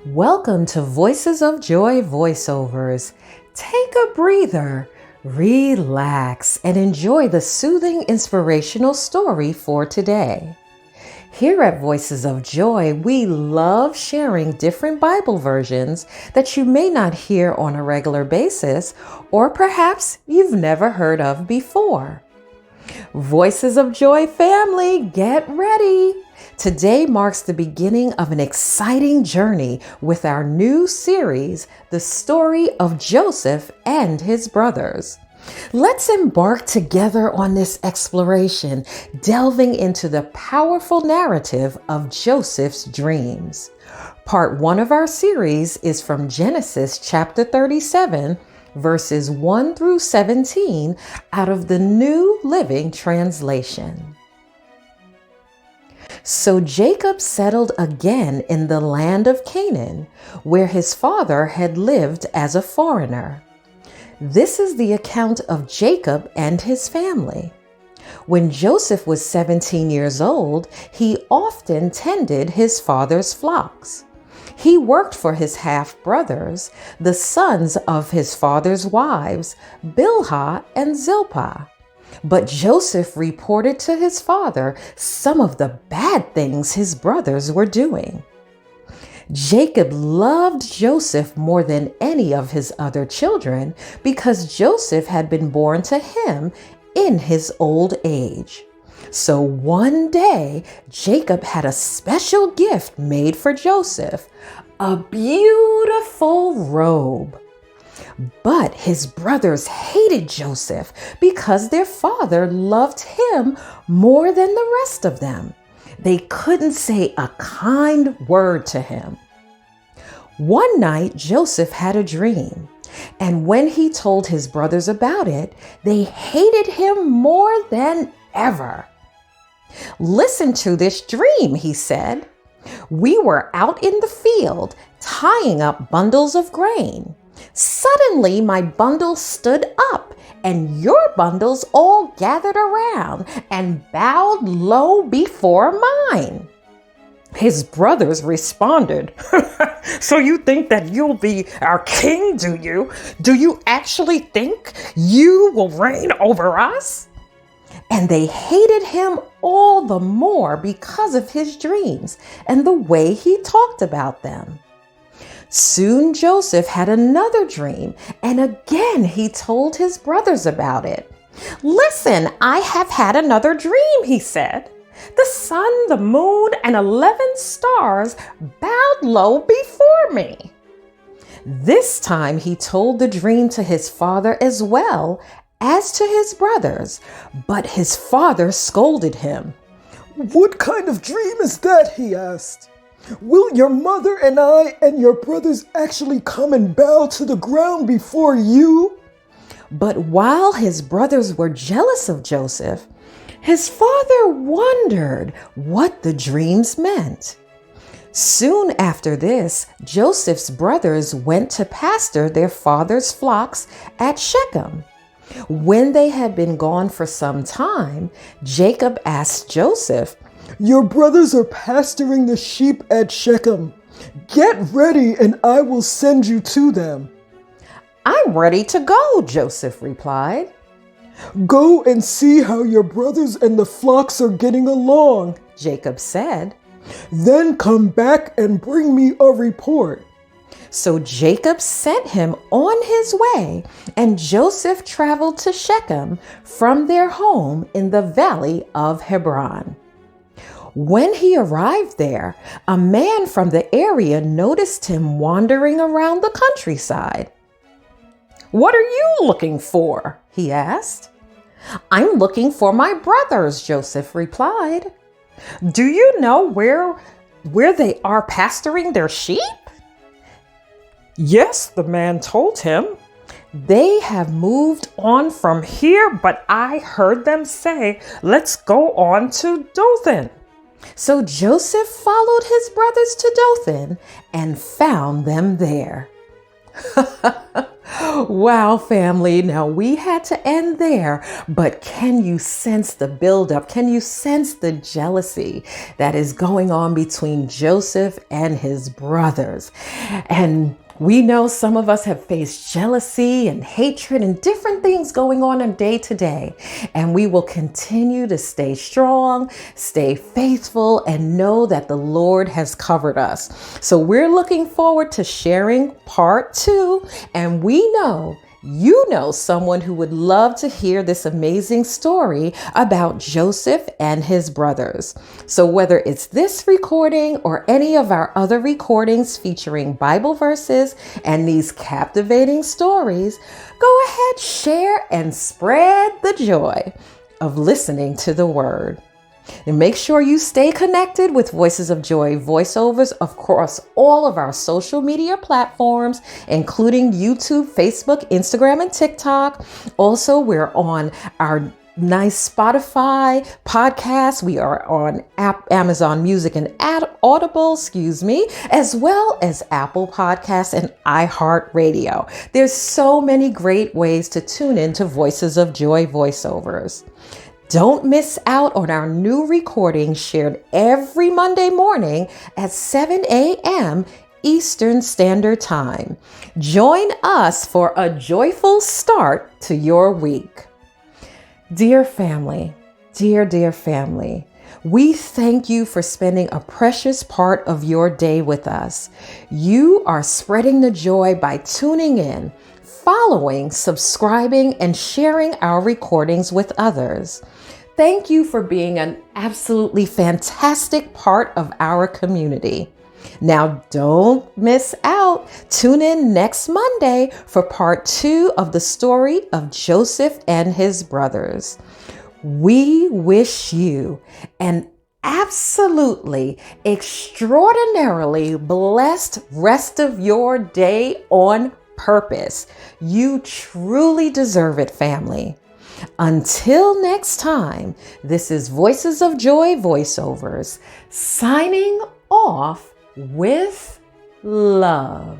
Welcome to Voices of Joy Voiceovers. Take a breather, relax, and enjoy the soothing inspirational story for today. Here at Voices of Joy, we love sharing different Bible versions that you may not hear on a regular basis, or perhaps you've never heard of before. Voices of Joy family, get ready! Today marks the beginning of an exciting journey with our new series, The Story of Joseph and His Brothers. Let's embark together on this exploration, delving into the powerful narrative of Joseph's dreams. Part 1 of our series is from Genesis chapter 37, verses 1 through 17 out of the New Living Translation. So Jacob settled again in the land of Canaan, where his father had lived as a foreigner. This is the account of Jacob and his family. When Joseph was 17 years old, he often tended his father's flocks. He worked for his half-brothers, the sons of his father's wives, Bilhah and Zilpah. But Joseph reported to his father some of the bad things his brothers were doing. Jacob loved Joseph more than any of his other children because Joseph had been born to him in his old age. So one day, Jacob had a special gift made for Joseph, a beautiful robe. But his brothers hated Joseph because their father loved him more than the rest of them. They couldn't say a kind word to him. One night, Joseph had a dream, and when he told his brothers about it, they hated him more than ever. "Listen to this dream," he said. "We were out in the field tying up bundles of grain. Suddenly, my bundle stood up, and your bundles all gathered around and bowed low before mine." His brothers responded, "So you think that you'll be our king, do you? Do you actually think you will reign over us?" And they hated him all the more because of his dreams and the way he talked about them. Soon Joseph had another dream, and again he told his brothers about it. "Listen, I have had another dream," he said. "The sun, the moon, and 11 stars bowed low before me." This time he told the dream to his father as well as to his brothers, but his father scolded him. "What kind of dream is that?" he asked. "Will your mother and I and your brothers actually come and bow to the ground before you?" But while his brothers were jealous of Joseph, his father wondered what the dreams meant. Soon after this, Joseph's brothers went to pasture their father's flocks at Shechem. When they had been gone for some time, Jacob asked Joseph, "Your brothers are pasturing the sheep at Shechem. Get ready and I will send you to them." "I'm ready to go," Joseph replied. "Go and see how your brothers and the flocks are getting along," Jacob said. "Then come back and bring me a report." So Jacob sent him on his way, and Joseph traveled to Shechem from their home in the valley of Hebron. When he arrived there, a man from the area noticed him wandering around the countryside. "What are you looking for?" he asked. "I'm looking for my brothers," Joseph replied. "Do you know where they are pasturing their sheep?" "Yes," the man told him. "They have moved on from here, but I heard them say, 'Let's go on to Dothan.'" So Joseph followed his brothers to Dothan and found them there. Wow, family. Now we had to end there, but can you sense the buildup? Can you sense the jealousy that is going on between Joseph and his brothers? And we know some of us have faced jealousy and hatred and different things going on in day to day. And we will continue to stay strong, stay faithful, and know that the Lord has covered us. So we're looking forward to sharing part 2. And we know you know someone who would love to hear this amazing story about Joseph and his brothers. So whether it's this recording or any of our other recordings featuring Bible verses and these captivating stories, go ahead, share, and spread the joy of listening to the Word. And make sure you stay connected with Voices of Joy voiceovers across all of our social media platforms, including YouTube, Facebook, Instagram, and TikTok. Also, we're on our nice Spotify podcast. We are on Amazon Music and Audible, as well as Apple Podcasts and iHeart Radio. There's so many great ways to tune into Voices of Joy voiceovers. Don't miss out on our new recordings shared every Monday morning at 7 a.m. Eastern Standard Time. Join us for a joyful start to your week. Dear family, dear family, we thank you for spending a precious part of your day with us. You are spreading the joy by tuning in, following, subscribing, and sharing our recordings with others. Thank you for being an absolutely fantastic part of our community. Now, don't miss out. Tune in next Monday for part 2 of the story of Joseph and his brothers. We wish you an absolutely extraordinarily blessed rest of your day on purpose. You truly deserve it, family. Until next time, this is Voices of Joy voiceovers signing off with love.